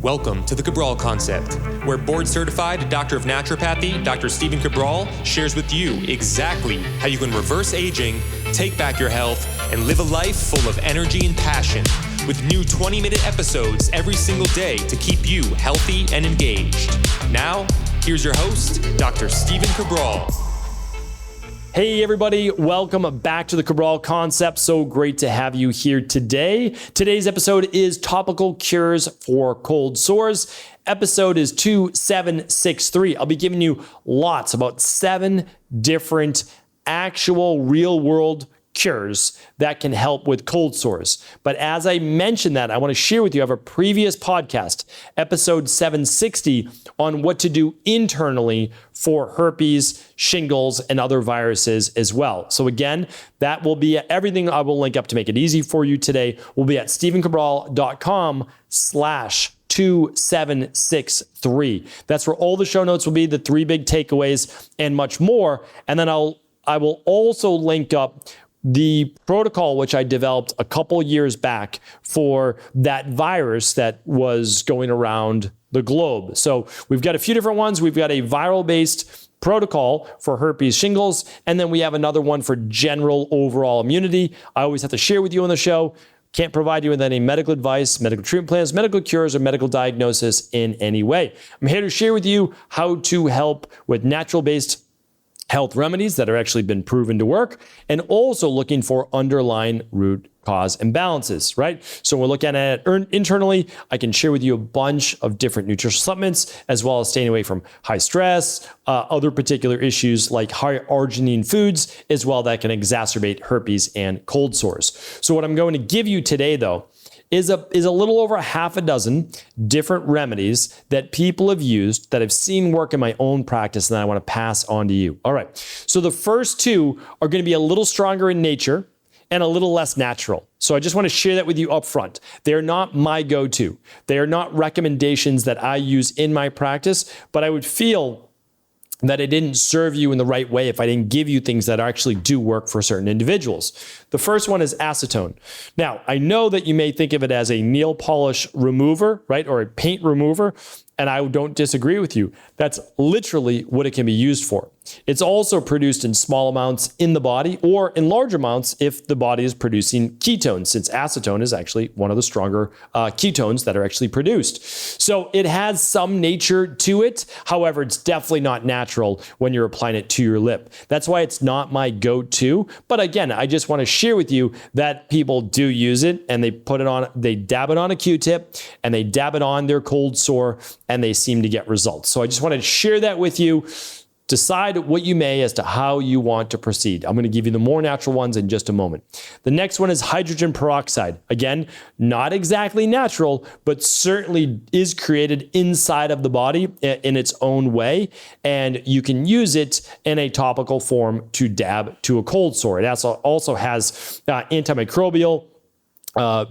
Welcome to the Cabral Concept, where board-certified Doctor of Naturopathy, Dr. Stephen Cabral, shares with you exactly how you can reverse aging, take back your health, and live a life full of energy and passion, with new 20-minute episodes every single day to keep you healthy and engaged. Now, here's your host, Dr. Stephen Cabral. Hey everybody, welcome back to the Cabral Concept. So great to have you here today. Today's episode is Topical Cures for Cold Sores. Episode is 2763. I'll be giving you lots, about 7 different actual real-world cures that can help with cold sores. But as I mentioned that, I want to share with you, I have a previous podcast, episode 760, on what to do internally for herpes, shingles, and other viruses as well. So again, that will be everything I will link up to make it easy for you today. Will be at stephencabral.com/2763. That's where all the show notes will be, the 3 big takeaways, and much more. And then I will also link up the protocol which I developed a couple years back for that virus that was going around the globe. So we've got a few different ones. We've got a viral-based protocol for herpes, shingles, and then we have another one for general overall immunity. I always have to share with you on the show. Can't provide you with any medical advice, medical treatment plans, medical cures, or medical diagnosis in any way. I'm here to share with you how to help with natural-based health remedies that are actually been proven to work, and also looking for underlying root cause imbalances, right? So we're looking at it internally. I can share with you a bunch of different nutritional supplements, as well as staying away from high stress, other particular issues like high arginine foods, as well, that can exacerbate herpes and cold sores. So what I'm going to give you today, though, is a little over 6 different remedies that people have used that I've seen work in my own practice and that I want to pass on to you. All right. So the first 2 are going to be a little stronger in nature and a little less natural. So I just want to share that with you up front. They're not my go-to. They are not recommendations that I use in my practice, but I would feel that it didn't serve you in the right way if I didn't give you things that actually do work for certain individuals. The first one is acetone. Now, I know that you may think of it as a nail polish remover, right? Or a paint remover, and I don't disagree with you. That's literally what it can be used for. It's also produced in small amounts in the body, or in large amounts if the body is producing ketones, since acetone is actually one of the stronger ketones that are actually produced. So it has some nature to it. However, it's definitely not natural when you're applying it to your lip. That's why it's not my go-to. But again, I just want to share with you that people do use it, and they dab it on a Q-tip, and they dab it on their cold sore, and they seem to get results. So I just wanted to share that with you. Decide what you may as to how you want to proceed. I'm going to give you the more natural ones in just a moment. The next one is hydrogen peroxide. Again, not exactly natural, but certainly is created inside of the body in its own way. And you can use it in a topical form to dab to a cold sore. It also has antimicrobial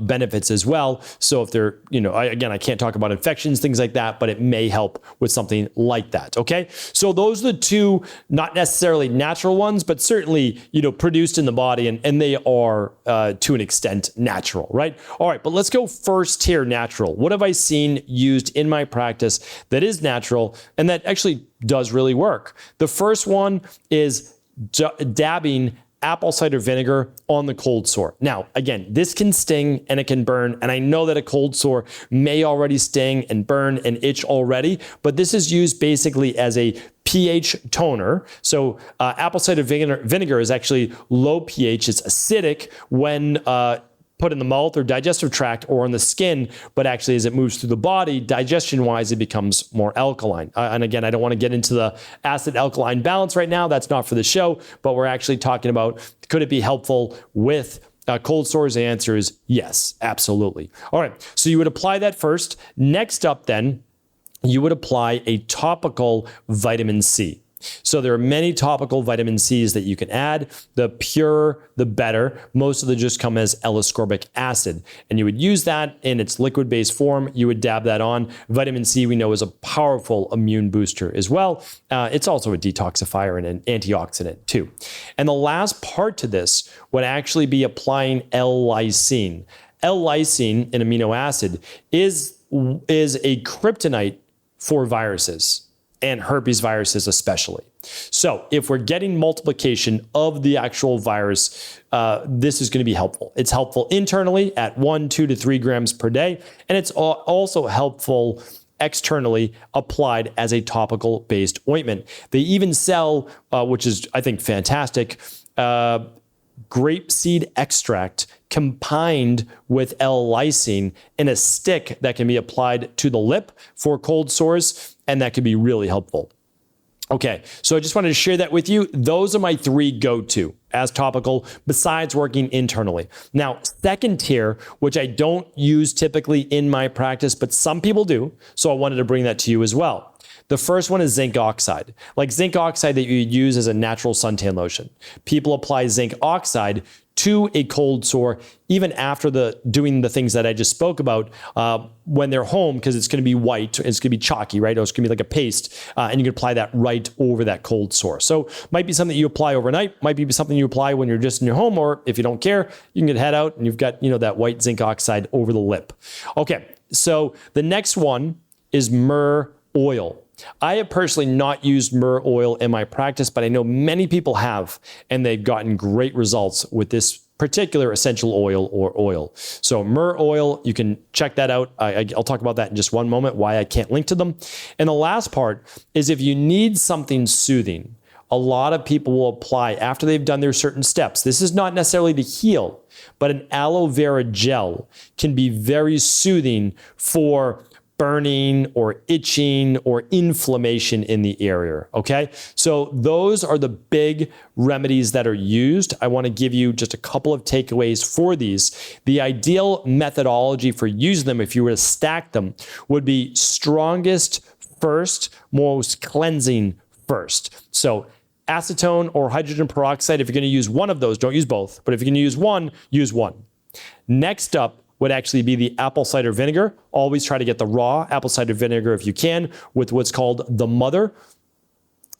benefits as well. So if they're, I can't talk about infections, things like that, but it may help with something like that. Okay. So those are the 2, not necessarily natural ones, but certainly, produced in the body, and they are to an extent natural, right? All right. But let's go first tier natural. What have I seen used in my practice that is natural and that actually does really work? The first one is dabbing apple cider vinegar on the cold sore. Now, again, this can sting and it can burn. And I know that a cold sore may already sting and burn and itch already, but this is used basically as a pH toner. So apple cider vinegar is actually low pH. It's acidic when put in the mouth or digestive tract or on the skin, but actually as it moves through the body, digestion-wise, it becomes more alkaline. And again, I don't want to get into the acid-alkaline balance right now. That's not for the show, but we're actually talking about, could it be helpful with cold sores? The answer is yes, absolutely. All right, so you would apply that first. Next up then, you would apply a topical vitamin C. So there are many topical vitamin C's that you can add. The purer, the better. Most of them just come as L-ascorbic acid. And you would use that in its liquid-based form. You would dab that on. Vitamin C, we know, is a powerful immune booster as well. It's also a detoxifier and an antioxidant too. And the last part to this would actually be applying L-lysine. L-lysine, an amino acid, is is a kryptonite for viruses, and herpes viruses especially. So if we're getting multiplication of the actual virus, this is going to be helpful. It's helpful internally at 1, 2 to 3 grams per day, and it's also helpful externally applied as a topical based ointment. They even sell, which is I think fantastic, grapeseed extract combined with L-lysine in a stick that can be applied to the lip for cold sores, and that can be really helpful. Okay, so I just wanted to share that with you. Those are my 3 go-to as topical, besides working internally. Now, second tier, which I don't use typically in my practice, but some people do, so I wanted to bring that to you as well. The first one is zinc oxide, like zinc oxide that you use as a natural suntan lotion. People apply zinc oxide to a cold sore even after doing the things that I just spoke about when they're home, because it's going to be white, it's going to be chalky, right? Or it's going to be like a paste, and you can apply that right over that cold sore. So might be something you apply overnight, might be something you apply when you're just in your home, or if you don't care, you can head out and you've got, that white zinc oxide over the lip. Okay, so the next one is myrrh oil. I have personally not used myrrh oil in my practice, but I know many people have, and they've gotten great results with this particular essential oil or oil. So myrrh oil, you can check that out. I'll talk about that in just one moment, why I can't link to them. And the last part is if you need something soothing, a lot of people will apply after they've done their certain steps. This is not necessarily to heal, but an aloe vera gel can be very soothing for burning or itching or inflammation in the area, okay? So those are the big remedies that are used. I want to give you just a couple of takeaways for these. The ideal methodology for using them, if you were to stack them, would be strongest first, most cleansing first. So acetone or hydrogen peroxide, if you're going to use one of those, don't use both, but if you're going to use one, use one. Next up would actually be the apple cider vinegar. Always try to get the raw apple cider vinegar if you can, with what's called the mother.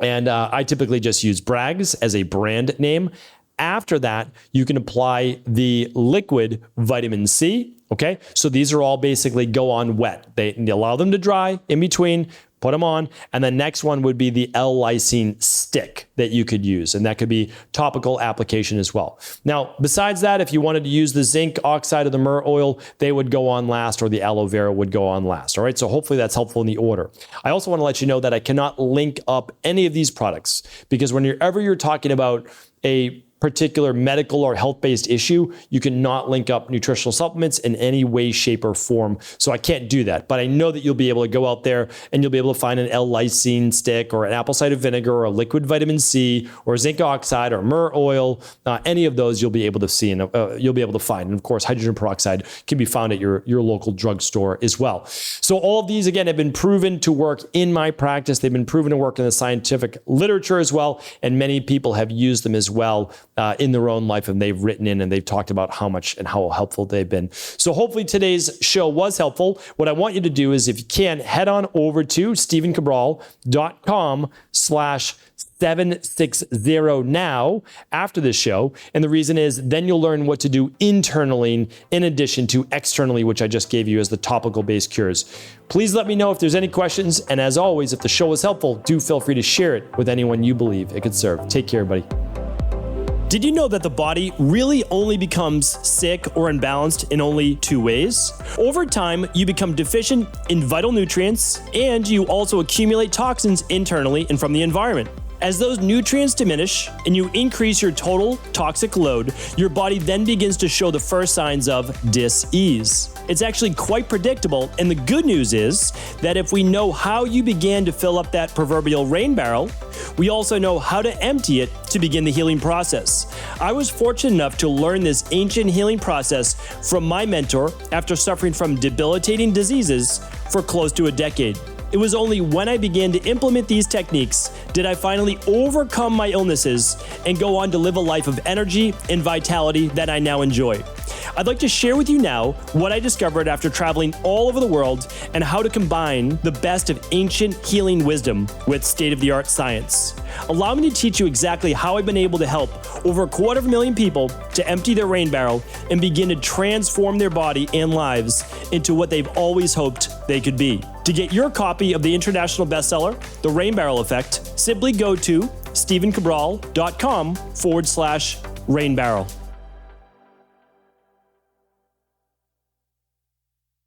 And I typically just use Bragg's as a brand name. After that, you can apply the liquid vitamin C. Okay, so these are all basically go on wet. They allow them to dry in between, put them on, and the next one would be the L-lysine stick that you could use, and that could be topical application as well. Now, besides that, if you wanted to use the zinc oxide or the myrrh oil, they would go on last, or the aloe vera would go on last. All right, so hopefully that's helpful in the order. I also want to let you know that I cannot link up any of these products, because whenever you're talking about a particular medical or health-based issue, you cannot link up nutritional supplements in any way, shape, or form. So I can't do that. But I know that you'll be able to go out there and you'll be able to find an L-lysine stick or an apple cider vinegar or a liquid vitamin C or zinc oxide or myrrh oil. Any of those you'll be able to see and you'll be able to find. And of course, hydrogen peroxide can be found at your local drugstore as well. So all of these, again, have been proven to work in my practice. They've been proven to work in the scientific literature as well. And many people have used them as well in their own life, and they've written in and they've talked about how much and how helpful they've been. So hopefully today's show was helpful. What I want you to do is, if you can, head on over to StephenCabral.com/760 now after this show. And the reason is then you'll learn what to do internally in addition to externally, which I just gave you as the topical based cures. Please let me know if there's any questions. And as always, if the show was helpful, do feel free to share it with anyone you believe it could serve. Take care, everybody. Did you know that the body really only becomes sick or imbalanced in only 2 ways? Over time, you become deficient in vital nutrients, and you also accumulate toxins internally and from the environment. As those nutrients diminish and you increase your total toxic load, your body then begins to show the first signs of dis-ease. It's actually quite predictable, and the good news is that if we know how you began to fill up that proverbial rain barrel, we also know how to empty it to begin the healing process. I was fortunate enough to learn this ancient healing process from my mentor after suffering from debilitating diseases for close to a decade. It was only when I began to implement these techniques did I finally overcome my illnesses and go on to live a life of energy and vitality that I now enjoy. I'd like to share with you now what I discovered after traveling all over the world and how to combine the best of ancient healing wisdom with state-of-the-art science. Allow me to teach you exactly how I've been able to help over 250,000 people to empty their rain barrel and begin to transform their body and lives into what they've always hoped they could be. To get your copy of the international bestseller, The Rain Barrel Effect, simply go to stephencabral.com/rainbarrel.